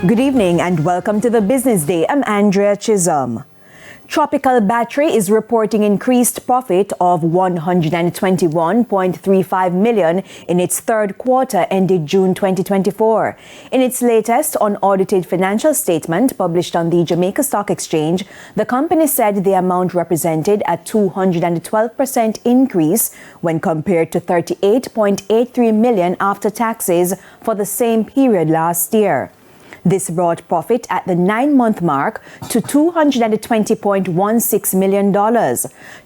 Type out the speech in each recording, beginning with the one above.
Good evening and welcome to the Business Day. I'm Andrea Chisholm. Tropical Battery is reporting increased profit of $121.35 million in its third quarter ended June 2024. In its latest unaudited financial statement published on the Jamaica Stock Exchange, the company said the amount represented a 212% increase when compared to $38.83 million after taxes for the same period last year. This brought profit at the 9-month mark to $220.16 million.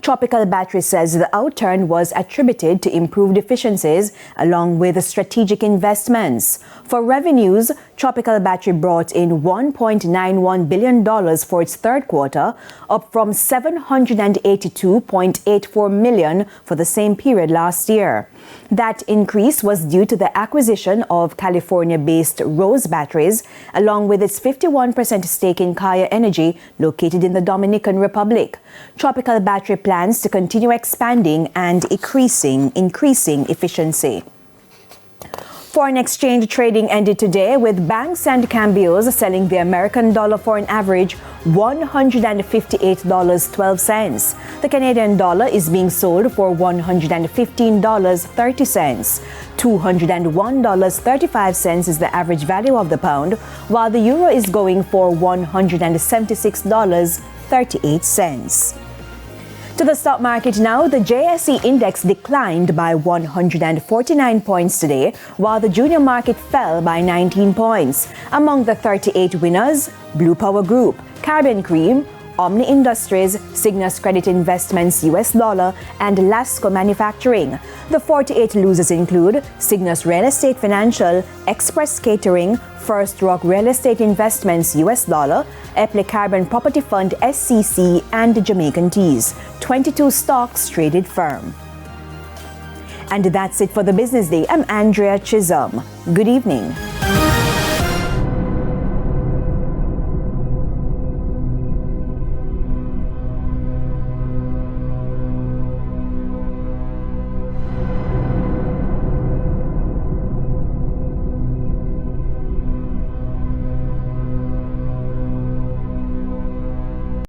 Tropical Battery says the outturn was attributed to improved efficiencies along with strategic investments. For revenues, Tropical Battery brought in $1.91 billion for its third quarter, up from $782.84 million for the same period last year. That increase was due to the acquisition of California-based Rose Batteries, along with its 51% stake in Kaya Energy, located in the Dominican Republic. Tropical Battery plans to continue expanding and increasing efficiency. Foreign exchange trading ended today with banks and cambios selling the American dollar for an average $158.12. The Canadian dollar is being sold for $115.30. $201.35 is the average value of the pound, while the euro is going for $176.38. To the stock market now, the JSE index declined by 149 points today, while the junior market fell by 19 points. Among the 38 winners, Blue Power Group, Caribbean Cream, Omni Industries, Cygnus Credit Investments US dollar, and Lasco Manufacturing. The 48 losers include Cygnus Real Estate Financial, Express Catering, First Rock Real Estate Investments US dollar, Epley Carbon Property Fund SCC, and Jamaican Teas. 22 stocks traded firm. And that's it for the Business Day. I'm Andrea Chisholm. Good evening.